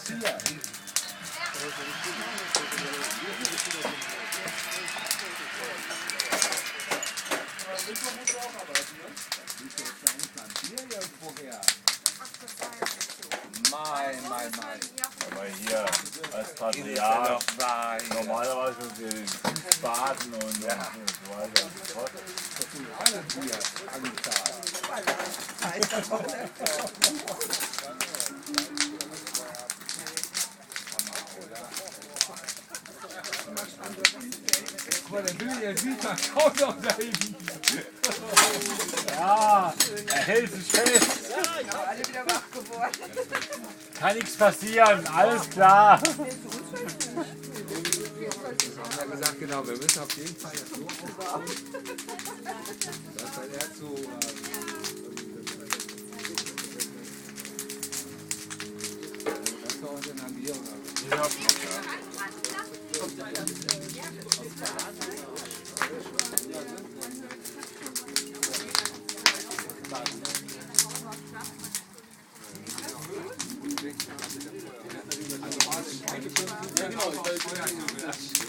Bier. Mein. Aber hier als Patriarch normalerweise die Baden und so weiter und so fort. Alle Bier angezahlt. Guck mal, der will ja sieht man kaum noch dahin. Ja, er hält sich fest. Alle wieder wach geworden. Kann nichts passieren, alles klar. Wir haben ja gesagt, genau, wir müssen auf jeden Fall jetzt so aufbauen, dass dann er zu das war uns in der Bier oder Ja, genau.